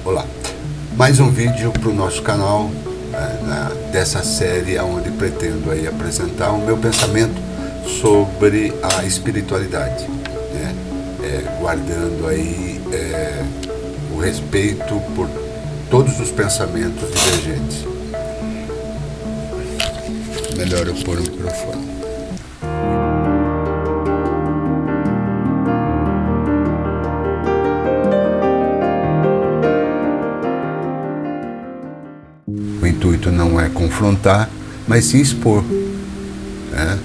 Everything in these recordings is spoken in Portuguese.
Olá, mais um vídeo para o nosso canal dessa série onde pretendo aí apresentar o meu pensamento sobre a espiritualidade, né? Guardando aí o respeito por todos os pensamentos divergentes. Melhor eu pôr o microfone. O intuito não é confrontar, mas sim expor, né?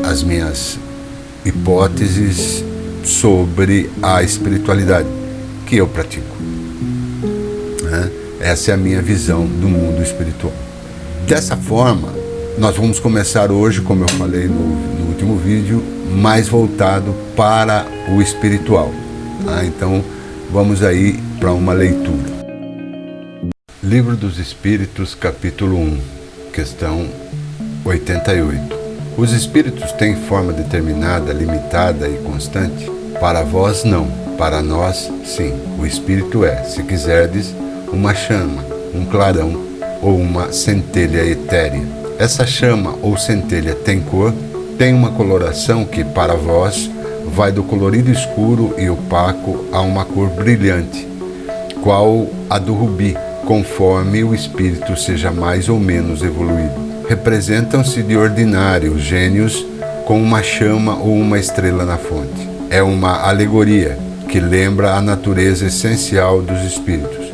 As minhas hipóteses sobre a espiritualidade que eu pratico, né? Essa é a minha visão do mundo espiritual. Dessa forma, nós vamos começar hoje, como eu falei no último vídeo, mais voltado para o espiritual, tá? Então, vamos aí para uma leitura. Livro dos Espíritos, capítulo 1, questão 88. Os espíritos têm forma determinada, limitada e constante? Para vós não, para nós sim. O espírito é, se quiserdes, uma chama, um clarão ou uma centelha etérea. Essa chama ou centelha tem cor? Tem uma coloração que, para vós, vai do colorido escuro e opaco a uma cor brilhante, qual a do rubi, conforme o espírito seja mais ou menos evoluído. Representam-se de ordinário os gênios com uma chama ou uma estrela na fonte. É uma alegoria que lembra a natureza essencial dos espíritos.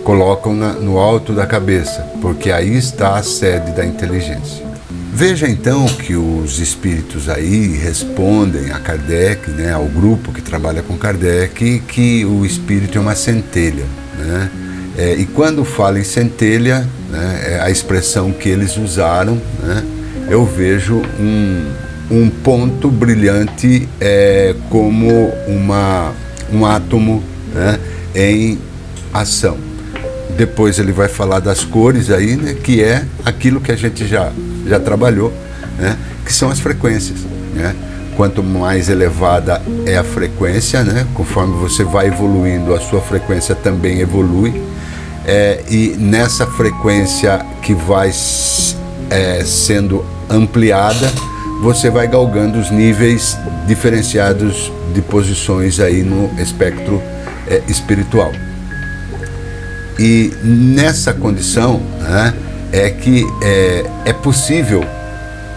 Colocam-na no alto da cabeça, porque aí está a sede da inteligência. Veja então que os espíritos aí respondem a Kardec, né, ao grupo que trabalha com Kardec, que o espírito é uma centelha, né? E quando fala em centelha, né, a expressão que eles usaram, né, eu vejo um ponto brilhante como um átomo, né, em ação. Depois ele vai falar das cores aí, né, que é aquilo que a gente já trabalhou, né, que são as frequências, né? Quanto mais elevada é a frequência, né, conforme você vai evoluindo, a sua frequência também evolui. E nessa frequência que vai sendo ampliada, você vai galgando os níveis diferenciados de posições aí no espectro espiritual. E nessa condição, né, é que é possível,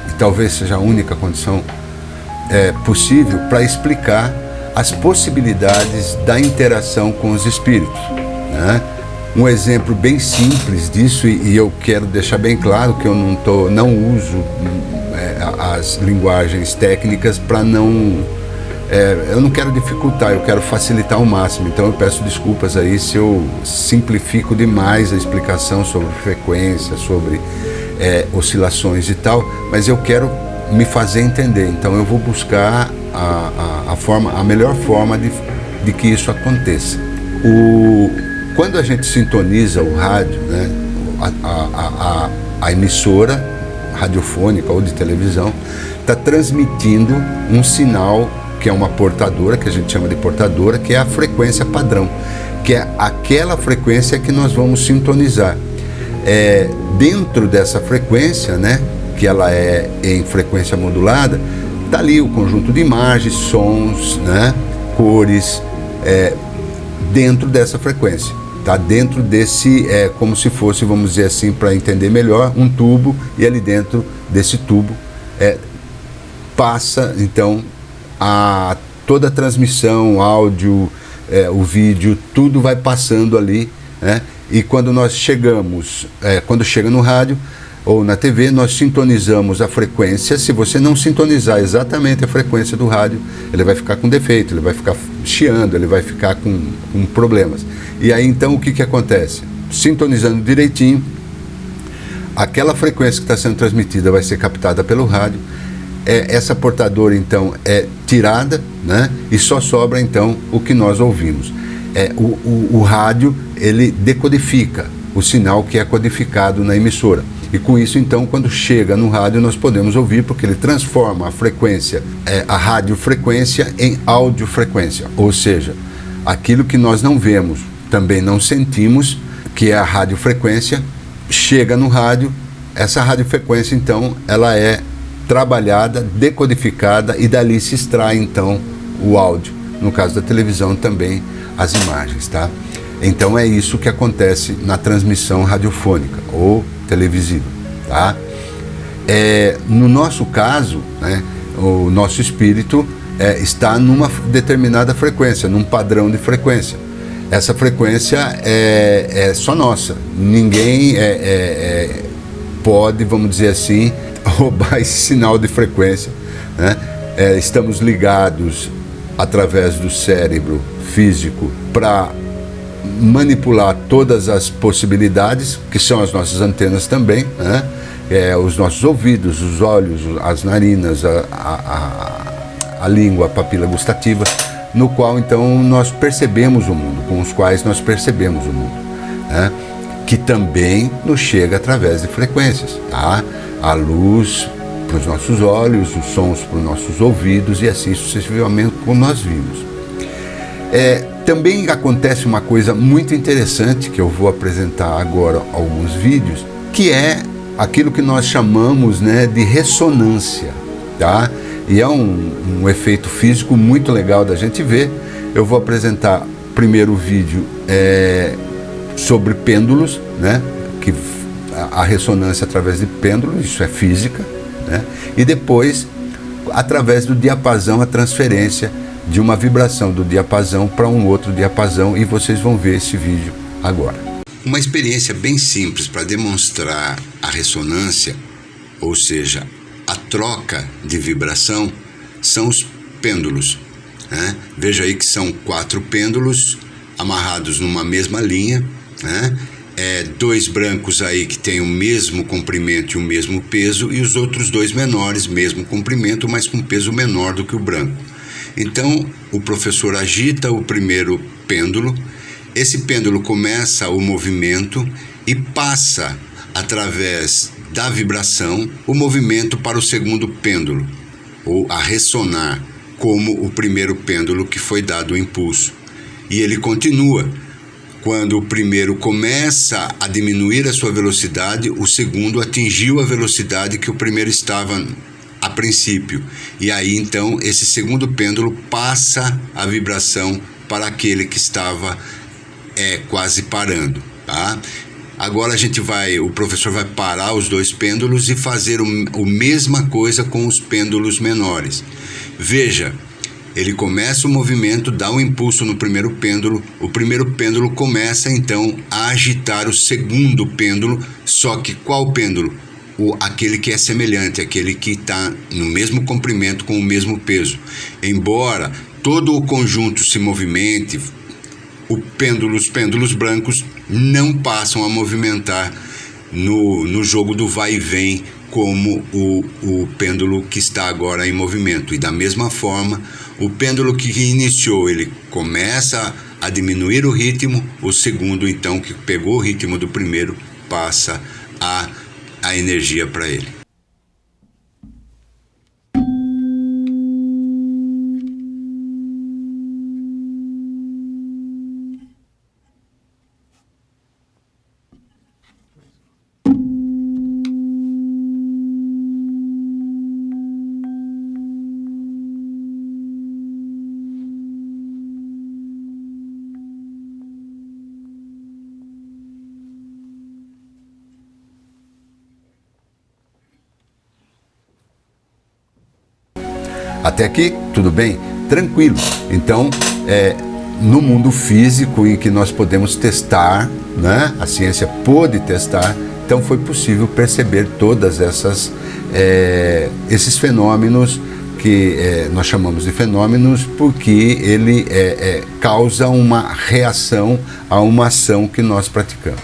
e talvez seja a única condição possível para explicar as possibilidades da interação com os espíritos, né? Um exemplo bem simples disso, e eu quero deixar bem claro que eu não uso as linguagens técnicas para não... eu não quero dificultar, eu quero facilitar ao máximo. Então eu peço desculpas aí se eu simplifico demais a explicação sobre frequência, sobre oscilações e tal, mas eu quero me fazer entender. Então eu vou buscar a melhor forma de que isso aconteça. Quando a gente sintoniza o rádio, né, a emissora radiofônica ou de televisão está transmitindo um sinal que é uma portadora, que a gente chama de portadora, que é a frequência padrão, que é aquela frequência que nós vamos sintonizar. Dentro dessa frequência, né, que ela é em frequência modulada, está ali o conjunto de imagens, sons, né, cores, dentro dessa frequência. Está dentro desse, como se fosse, vamos dizer assim, para entender melhor, um tubo, e ali dentro desse tubo passa, então, toda a transmissão, o áudio, o vídeo, tudo vai passando ali, né? E quando nós chegamos, quando chega no rádio ou na TV, nós sintonizamos a frequência. Se você não sintonizar exatamente a frequência do rádio, ele vai ficar com defeito, ele vai ficar chiando, ele vai ficar com problemas. E aí então o que acontece? Sintonizando direitinho, aquela frequência que está sendo transmitida vai ser captada pelo rádio, essa portadora então é tirada, né? E só sobra então o que nós ouvimos. O rádio, ele decodifica o sinal que é codificado na emissora. E com isso, então, quando chega no rádio, nós podemos ouvir, porque ele transforma a frequência, a radiofrequência, em audiofrequência. Ou seja, aquilo que nós não vemos também não sentimos, que é a radiofrequência. Chega no rádio, essa radiofrequência então ela é trabalhada, decodificada e dali se extrai então o áudio. No caso da televisão também as imagens, tá? Então é isso que acontece na transmissão radiofônica ou televisiva, tá? No nosso caso, né, o nosso espírito está numa determinada frequência, num padrão de frequência. Essa frequência é só nossa. Ninguém pode, vamos dizer assim, roubar esse sinal de frequência, né? Estamos ligados através do cérebro físico para manipular todas as possibilidades, que são as nossas antenas também, né? Os nossos ouvidos, os olhos, as narinas, a língua, a papila gustativa, no qual então nós percebemos o mundo, com os quais nós percebemos o mundo, né? Que também nos chega através de frequências, tá? A luz para os nossos olhos, os sons para os nossos ouvidos e assim sucessivamente como nós vimos. Também acontece uma coisa muito interessante que eu vou apresentar agora alguns vídeos, que é aquilo que nós chamamos, né, de ressonância, tá? E é um efeito físico muito legal da gente ver. Eu vou apresentar primeiro o vídeo sobre pêndulos, né? Que a ressonância através de pêndulos, isso é física, né? E depois, através do diapasão, a transferência de uma vibração do diapasão para um outro diapasão, e vocês vão ver esse vídeo agora. Uma experiência bem simples para demonstrar a ressonância, ou seja, a troca de vibração, são os pêndulos, né? Veja aí que são 4 pêndulos amarrados numa mesma linha, né? 2 brancos aí que têm o mesmo comprimento e o mesmo peso, e os outros 2 menores, mesmo comprimento, mas com peso menor do que o branco. Então, o professor agita o primeiro pêndulo, esse pêndulo começa o movimento e passa, através da vibração, o movimento para o segundo pêndulo, ou a ressonar, como o primeiro pêndulo que foi dado o impulso. E ele continua. Quando o primeiro começa a diminuir a sua velocidade, o segundo atingiu a velocidade que o primeiro estava a princípio. E aí, então, esse segundo pêndulo passa a vibração para aquele que estava quase parando, tá? Agora o professor vai parar os 2 pêndulos e fazer a mesma coisa com os pêndulos menores. Veja, ele começa o movimento, dá um impulso no primeiro pêndulo, o primeiro pêndulo começa então a agitar o segundo pêndulo, só que qual pêndulo? Aquele que é semelhante, aquele que está no mesmo comprimento com o mesmo peso. Embora todo o conjunto se movimente, os pêndulos brancos não passam a movimentar no jogo do vai e vem como o pêndulo que está agora em movimento. E da mesma forma, o pêndulo que iniciou, ele começa a diminuir o ritmo, o segundo então, que pegou o ritmo do primeiro, passa a energia para ele. Até aqui, tudo bem? Tranquilo. Então, no mundo físico em que nós podemos testar, né? A ciência pôde testar, então foi possível perceber todas esses fenômenos que nós chamamos de fenômenos porque ele causa uma reação a uma ação que nós praticamos.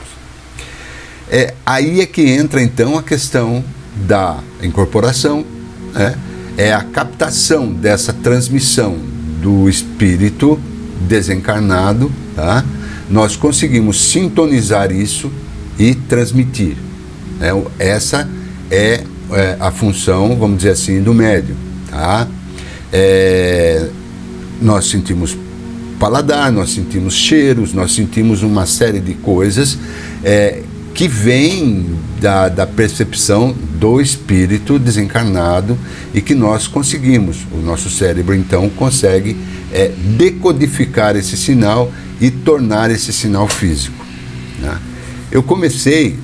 Aí é que entra então a questão da incorporação, né? É a captação dessa transmissão do espírito desencarnado, tá? Nós conseguimos sintonizar isso e transmitir. Essa é a função, vamos dizer assim, do médium, tá? Nós sentimos paladar, nós sentimos cheiros, nós sentimos uma série de coisas que vêm da percepção do espírito desencarnado e que nós conseguimos. O nosso cérebro, então, consegue decodificar esse sinal e tornar esse sinal físico, né? Eu comecei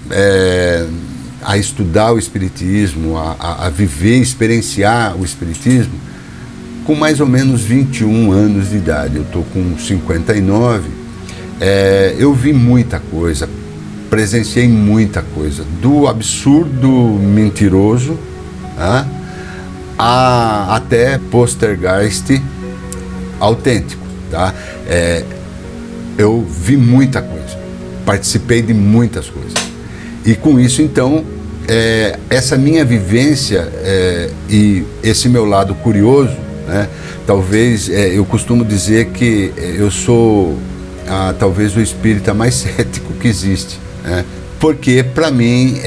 a estudar o espiritismo, a viver, experienciar o espiritismo com mais ou menos 21 anos de idade. Eu estou com 59. Eu vi muita coisa, presenciei muita coisa, do absurdo mentiroso, tá, até poltergeist autêntico, tá? Eu vi muita coisa, participei de muitas coisas. E com isso, então, essa minha vivência e esse meu lado curioso, né, talvez, eu costumo dizer que eu sou talvez o espírita mais cético que existe, né? Porque para mim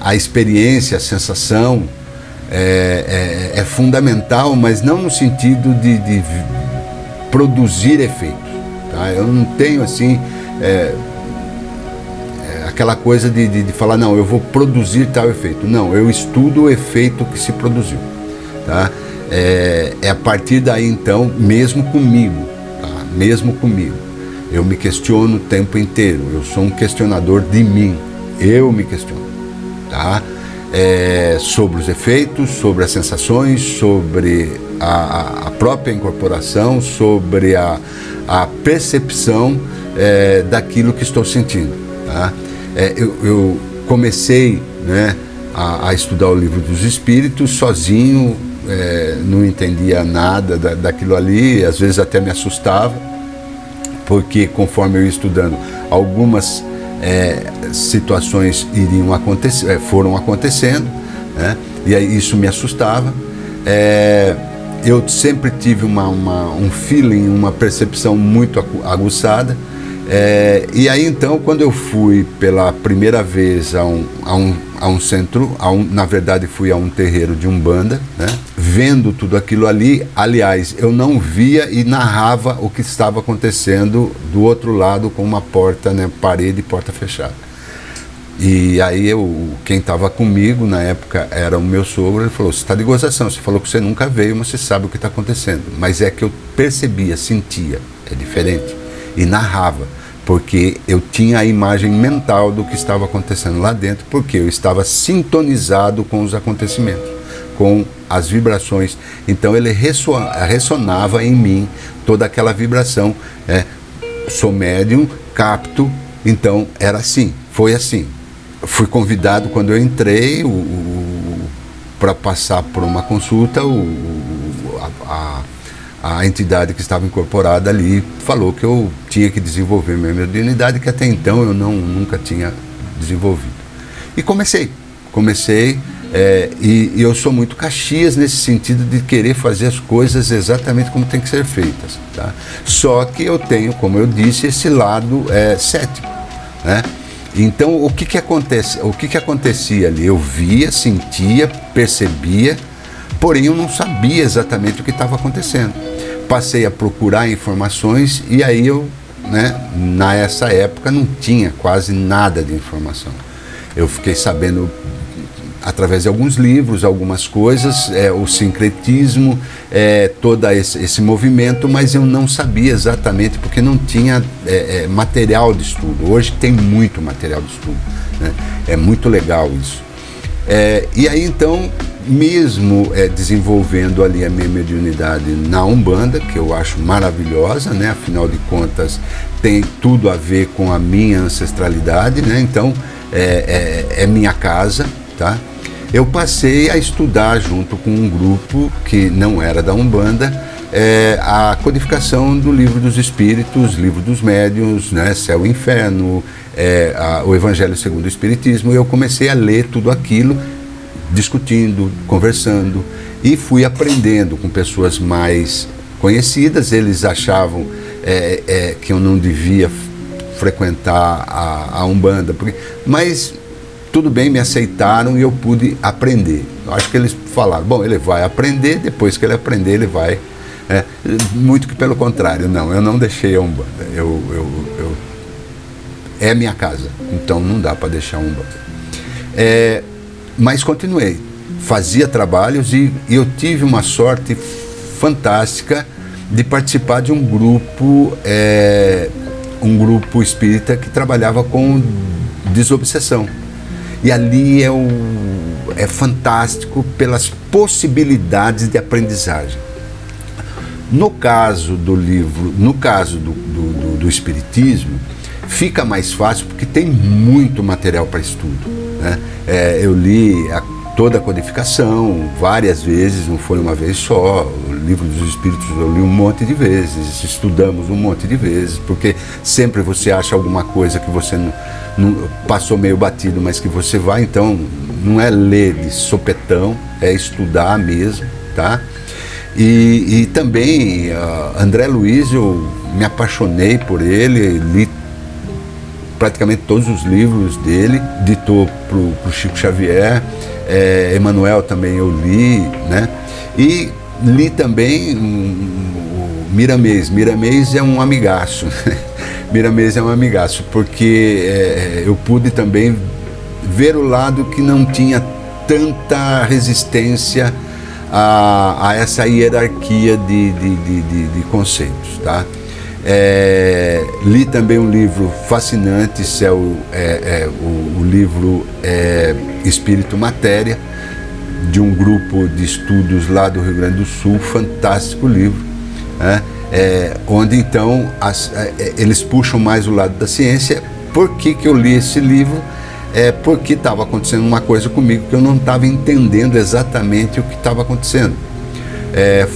a experiência, a sensação é fundamental, mas não no sentido de produzir efeitos, tá? Eu não tenho assim aquela coisa de falar, não, eu vou produzir tal efeito. Não, eu estudo o efeito que se produziu, tá? A partir daí, então, mesmo comigo, tá? Mesmo comigo, eu me questiono o tempo inteiro. Eu sou um questionador de mim. Eu me questiono, tá? Sobre os efeitos, sobre as sensações, sobre a própria incorporação, sobre a percepção daquilo que estou sentindo, tá? Eu comecei, né, a estudar o Livro dos Espíritos sozinho, não entendia nada daquilo ali, às vezes até me assustava, porque conforme eu ia estudando, algumas situações foram acontecendo, né, e aí isso me assustava. Eu sempre tive um feeling, uma percepção muito aguçada. E aí então, quando eu fui pela primeira vez a um centro, na verdade fui a um terreiro de Umbanda, né, vendo tudo aquilo ali, aliás, eu não via e narrava o que estava acontecendo do outro lado com uma porta, né, parede e porta fechada. E aí quem estava comigo na época era o meu sogro. Ele falou: você está de gozação, você falou que você nunca veio, mas você sabe o que está acontecendo. Mas é que eu percebia, sentia, é diferente, e narrava, porque eu tinha a imagem mental do que estava acontecendo lá dentro, porque eu estava sintonizado com os acontecimentos, com as vibrações. Então ele ressonava em mim toda aquela vibração. Sou médium, capto, então era assim, foi assim. Fui convidado quando eu entrei para passar por uma consulta. A entidade que estava incorporada ali falou que eu tinha que desenvolver minha mediunidade, que até então eu nunca tinha desenvolvido. E comecei, e eu sou muito Caxias nesse sentido de querer fazer as coisas exatamente como tem que ser feitas, tá? Só que eu tenho, como eu disse, esse lado cético, né? Então, o que acontecia ali? Eu via, sentia, percebia, porém eu não sabia exatamente o que estava acontecendo. Passei a procurar informações e aí eu, né, nessa época não tinha quase nada de informação. Eu fiquei sabendo através de alguns livros, algumas coisas, o sincretismo, todo esse movimento, mas eu não sabia exatamente, porque não tinha material de estudo. Hoje tem muito material de estudo, né? É muito legal isso. E aí então, mesmo desenvolvendo ali a minha mediunidade na Umbanda, que eu acho maravilhosa, né? Afinal de contas tem tudo a ver com a minha ancestralidade, né? Então é minha casa, tá? Eu passei a estudar junto com um grupo que não era da Umbanda, a codificação do Livro dos Espíritos, Livro dos Médiuns, né? Céu e Inferno, o Evangelho segundo o Espiritismo. E eu comecei a ler tudo aquilo, discutindo, conversando, e fui aprendendo com pessoas mais conhecidas. Eles achavam que eu não devia frequentar a Umbanda, mas tudo bem, me aceitaram e eu pude aprender. Eu acho que eles falaram, bom, ele vai aprender, depois que ele aprender, ele vai Muito que pelo contrário, não, eu não deixei a Umbanda. É minha casa, então não dá para deixar a Umbanda. Mas continuei, fazia trabalhos e eu tive uma sorte fantástica de participar de um grupo espírita que trabalhava com desobsessão. E ali é fantástico pelas possibilidades de aprendizagem. No caso do livro, no caso do Espiritismo, fica mais fácil porque tem muito material para estudo, né? Eu li toda a codificação várias vezes, não foi uma vez só. O livro dos Espíritos eu li um monte de vezes, estudamos um monte de vezes, porque sempre você acha alguma coisa que você não passou meio batido, mas que você vai, então não é ler de sopetão, é estudar mesmo, tá? E também André Luiz, eu me apaixonei por ele, li praticamente todos os livros dele, ditou pro Chico Xavier. Emmanuel também eu li, né? E li também o Miramês. Miramês é um amigaço. Miramês é um amigaço, porque eu pude também ver o lado que não tinha tanta resistência a essa hierarquia de conceitos, tá? Li também um livro fascinante, o livro Espírito Matéria, de um grupo de estudos lá do Rio Grande do Sul, fantástico livro, né? Onde então eles puxam mais o lado da ciência. Por que eu li esse livro? Porque estava acontecendo uma coisa comigo que eu não estava entendendo exatamente o que estava acontecendo.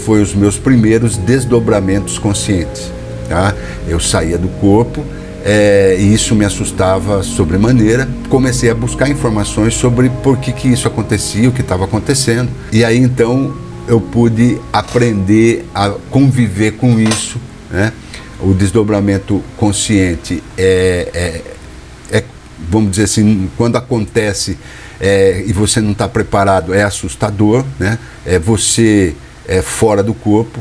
Foi os meus primeiros desdobramentos conscientes. Tá? Eu saía do corpo e isso me assustava sobremaneira. Comecei a buscar informações sobre por que isso acontecia, o que estava acontecendo. E aí então eu pude aprender a conviver com isso, né? O desdobramento consciente vamos dizer assim, quando acontece e você não está preparado, é assustador, né? Você fora do corpo,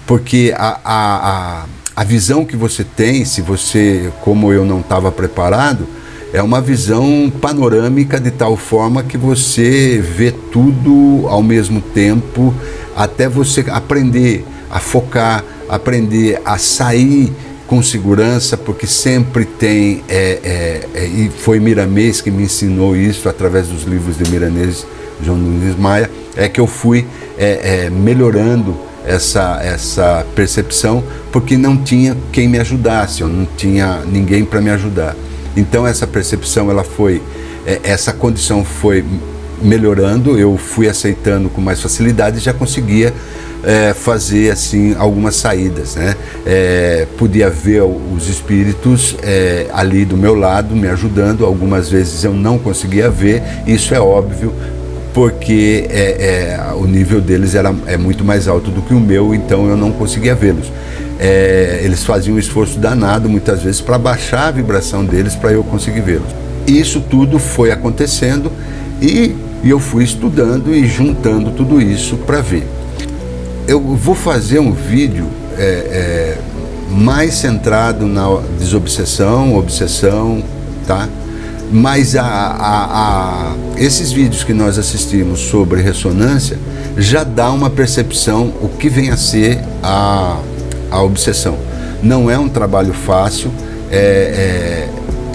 porque a visão que você tem, se você, como eu, não estava preparado, é uma visão panorâmica de tal forma que você vê tudo ao mesmo tempo, até você aprender a focar, aprender a sair com segurança, porque sempre tem, e foi Miramês que me ensinou isso, através dos livros de Miramês, João Nunes Maia, que eu fui melhorando essa percepção, porque não tinha quem me ajudasse, eu não tinha ninguém para me ajudar. Então essa percepção, essa condição foi melhorando, eu fui aceitando com mais facilidade e já conseguia fazer assim algumas saídas, né? Podia ver os espíritos ali do meu lado me ajudando. Algumas vezes eu não conseguia ver, isso é óbvio, porque o nível deles é muito mais alto do que o meu, então eu não conseguia vê-los. Eles faziam um esforço danado muitas vezes para baixar a vibração deles para eu conseguir vê-los. Isso tudo foi acontecendo e eu fui estudando e juntando tudo isso para ver. Eu vou fazer um vídeo mais centrado na desobsessão, obsessão, tá? Mas esses vídeos que nós assistimos sobre ressonância já dá uma percepção o que vem a ser a obsessão. Não é um trabalho fácil,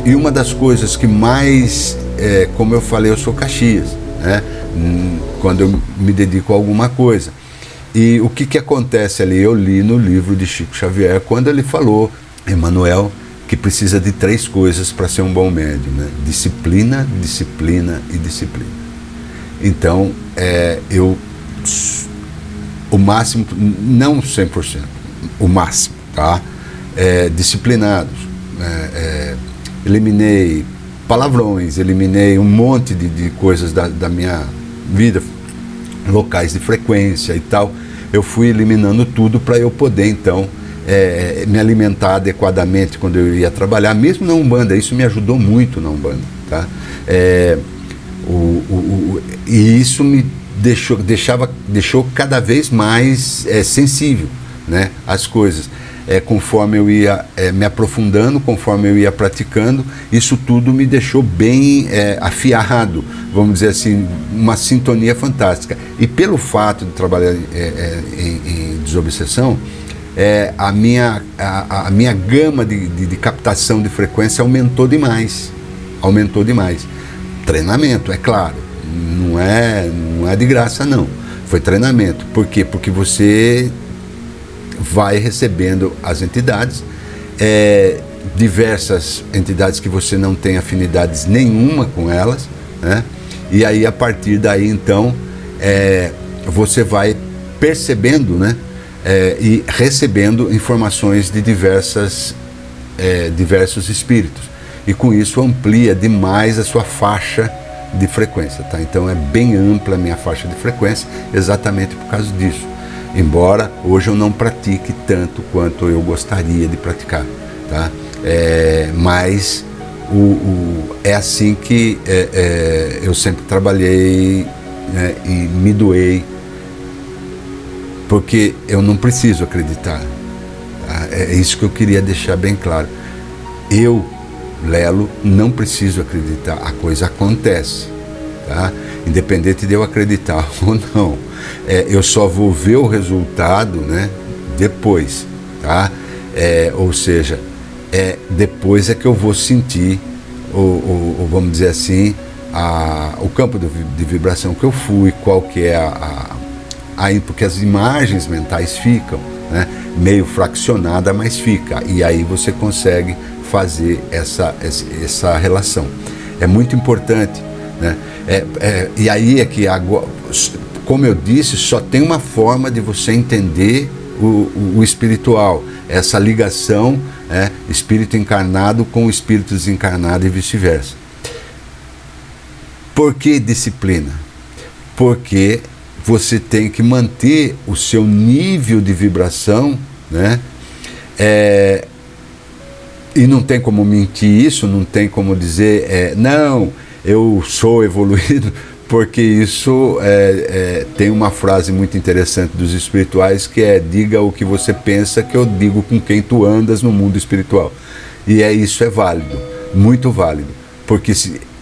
e uma das coisas que mais, como eu falei, eu sou Caxias, né? Quando eu me dedico a alguma coisa. E o que acontece ali? Eu li no livro de Chico Xavier, quando ele falou, Emmanuel, que precisa de 3 coisas para ser um bom médium, né? Disciplina, disciplina e disciplina. Então, o máximo, não 100%, o máximo, tá? Disciplinados. Eliminei palavrões, eliminei um monte de coisas da minha vida, locais de frequência e tal. Eu fui eliminando tudo para eu poder, então, me alimentar adequadamente quando eu ia trabalhar, mesmo na Umbanda. Isso me ajudou muito na Umbanda, tá? E isso me deixou cada vez mais sensível, né, as coisas. Conforme eu ia me aprofundando, conforme eu ia praticando, isso tudo me deixou bem afiado, vamos dizer assim, uma sintonia fantástica. E pelo fato de trabalhar em desobsessão, a minha gama de captação de frequência aumentou demais. Treinamento, é claro, não é de graça não, foi treinamento. Por quê? Porque você vai recebendo as entidades, diversas entidades que você não tem afinidades nenhuma com elas, né? E aí a partir daí então você vai percebendo, né? E recebendo informações de diversos espíritos, e com isso amplia demais a sua faixa de frequência, tá? Então é bem ampla a minha faixa de frequência, exatamente por causa disso. Embora hoje eu não pratique tanto quanto eu gostaria de praticar, tá? Mas é assim que eu sempre trabalhei, né, e me doei, porque eu não preciso acreditar. Tá? É isso que eu queria deixar bem claro. Eu, Lelo, não preciso acreditar, a coisa acontece, tá? Independente de eu acreditar ou não. Eu só vou ver o resultado, né, depois, tá? Ou seja, depois é que eu vou sentir, vamos dizer assim, o campo de vibração que eu fui, qual que é porque as imagens mentais ficam, né, meio fracionada, mas fica, e aí você consegue fazer essa relação. É muito importante, né? E aí é que agora, como eu disse, só tem uma forma de você entender o espiritual, essa ligação, espírito encarnado com o espírito desencarnado e vice-versa. Por que disciplina? Porque você tem que manter o seu nível de vibração, né? E não tem como mentir isso, não tem como dizer, não, eu sou evoluído, porque isso tem uma frase muito interessante dos espirituais que diga o que você pensa que eu digo com quem tu andas no mundo espiritual. E isso é válido, muito válido, porque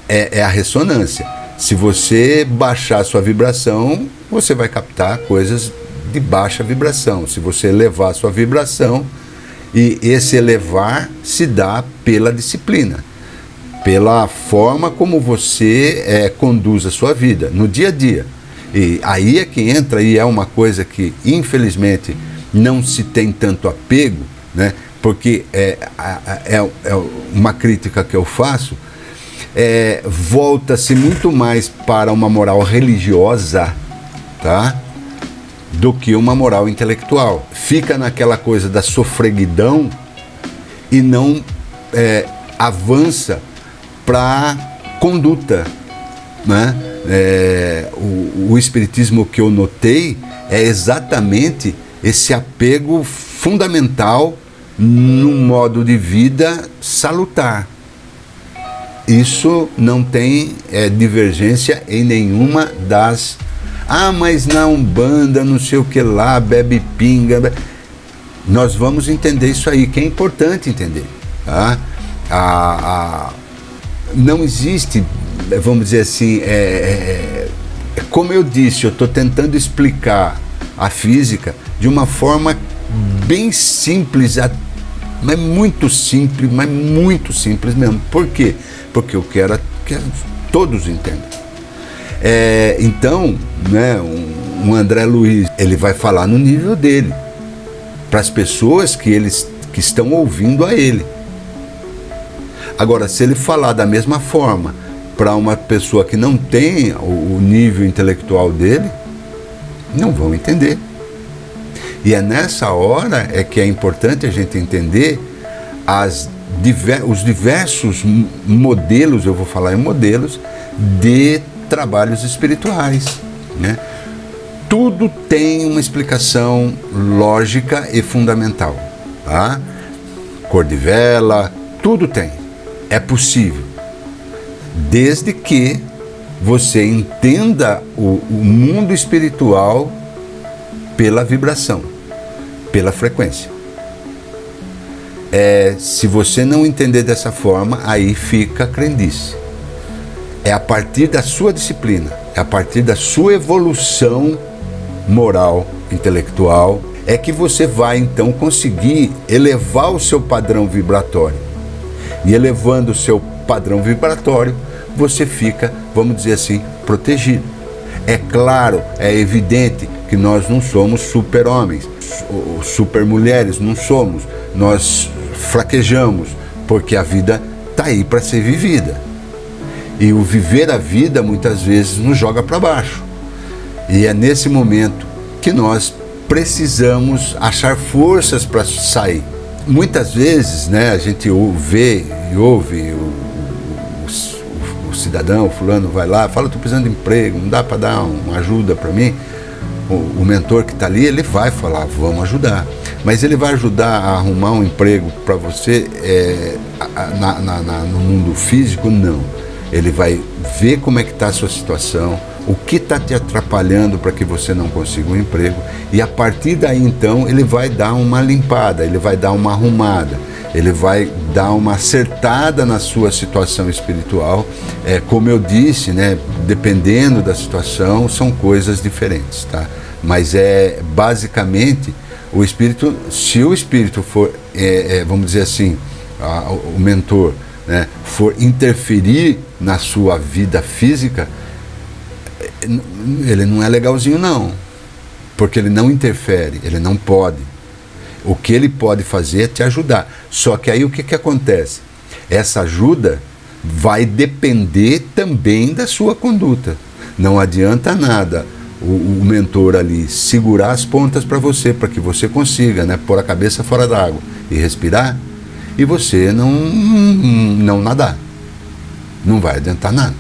é a ressonância. Se você baixar a sua vibração, você vai captar coisas de baixa vibração. Se você elevar a sua vibração, e esse elevar se dá pela disciplina, pela forma como você conduz a sua vida no dia a dia. E aí é que entra, e é uma coisa que infelizmente não se tem tanto apego, né? Porque é uma crítica que eu faço, volta-se muito mais para uma moral religiosa, tá? Do que uma moral intelectual. Fica naquela coisa da sofreguidão e não avança para conduta, né? O espiritismo que eu notei é exatamente esse apego fundamental num modo de vida salutar. Isso não tem divergência em nenhuma das... mas na Umbanda, não sei o que lá, bebe pinga. Nós vamos entender isso aí, que é importante entender. Tá? Não existe, vamos dizer assim, como eu disse, eu estou tentando explicar a física de uma forma bem simples, mas muito simples mesmo. Por quê? Porque eu quero que todos entendam. Então, né, um André Luiz, ele vai falar no nível dele, para as pessoas que estão ouvindo a ele. Agora, se ele falar da mesma forma para uma pessoa que não tem o nível intelectual dele, não vão entender. E é nessa hora que é importante a gente entender os diversos modelos, eu vou falar em modelos, de trabalhos espirituais, né? Tudo tem uma explicação lógica e fundamental, tá? Cor de vela, tudo tem. É possível, desde que você entenda o mundo espiritual pela vibração, pela frequência. Se você não entender dessa forma, aí fica a crendice. É a partir da sua disciplina, é a partir da sua evolução moral, intelectual, é que você vai então conseguir elevar o seu padrão vibratório. E elevando o seu padrão vibratório, você fica, vamos dizer assim, protegido. É claro, é evidente que nós não somos super-homens, super-mulheres, não somos. Nós fraquejamos, porque a vida está aí para ser vivida. E o viver a vida, muitas vezes, nos joga para baixo. E é nesse momento que nós precisamos achar forças para sair. Muitas vezes, né, a gente vê e ouve o cidadão, o fulano vai lá, fala, estou precisando de emprego, não dá para dar uma ajuda para mim? O mentor que está ali, ele vai falar, vamos ajudar. Mas ele vai ajudar a arrumar um emprego para você no mundo físico? Não. Ele vai ver como é que está a sua situação, o que está te atrapalhando para que você não consiga um emprego, e a partir daí então ele vai dar uma limpada, ele vai dar uma arrumada, ele vai dar uma acertada na sua situação espiritual. Como eu disse, né, dependendo da situação, são coisas diferentes, tá? Mas basicamente o espírito, se o espírito for, vamos dizer assim, o mentor, né, for interferir na sua vida física, ele não é legalzinho não, porque ele não interfere, ele não pode. O que ele pode fazer é te ajudar. Só que aí o que acontece? Essa ajuda vai depender também da sua conduta. Não adianta nada o mentor ali segurar as pontas para você, para que você consiga, né, pôr a cabeça fora d'água e respirar, e você não nadar. Não vai adiantar nada.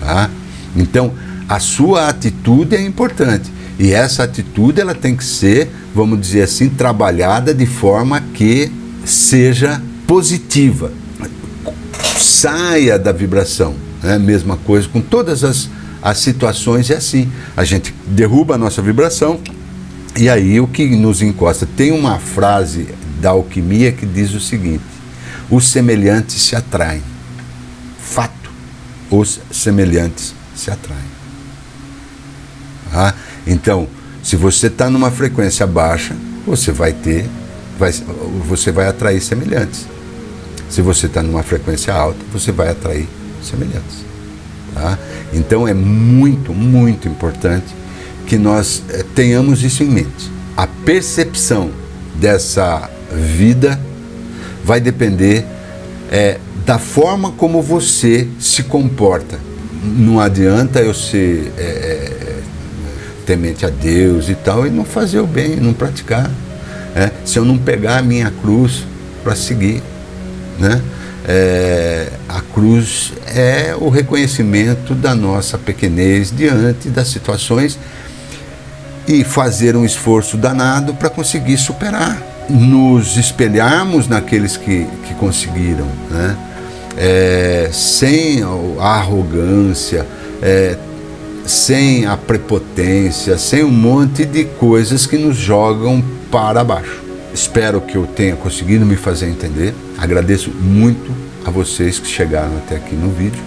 Tá? Então, a sua atitude é importante. E essa atitude ela tem que ser, vamos dizer assim, trabalhada de forma que seja positiva. Saia da vibração. Né? Mesma coisa com todas as situações, é assim. A gente derruba a nossa vibração e aí o que nos encosta. Tem uma frase da alquimia que diz o seguinte: os semelhantes se atraem. Fato. Os semelhantes se atraem. Então, se você está numa frequência baixa, você vai atrair semelhantes. Se você está numa frequência alta, você vai atrair semelhantes. Tá? Então é muito, muito importante que nós tenhamos isso em mente. A percepção dessa vida vai depender da forma como você se comporta. Não adianta eu ser temente a Deus e tal, e não fazer o bem, não praticar. Se eu não pegar a minha cruz para seguir, né? A cruz é o reconhecimento da nossa pequenez diante das situações e fazer um esforço danado para conseguir superar. Nos espelharmos naqueles que conseguiram, né? Sem a arrogância, sem a prepotência, sem um monte de coisas que nos jogam para baixo. Espero que eu tenha conseguido me fazer entender. Agradeço muito a vocês que chegaram até aqui no vídeo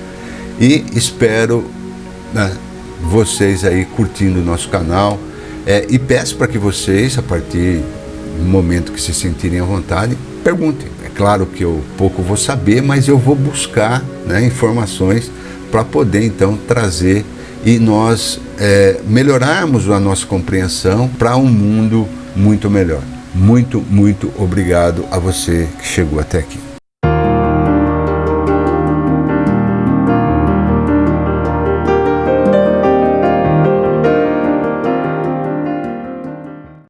e espero, né, vocês aí curtindo o nosso canal, e peço para que vocês, a partir do momento que se sentirem à vontade, perguntem. É claro que eu pouco vou saber, mas eu vou buscar, né, informações para poder então trazer e nós melhorarmos a nossa compreensão para um mundo muito melhor. Muito, muito obrigado a você que chegou até aqui.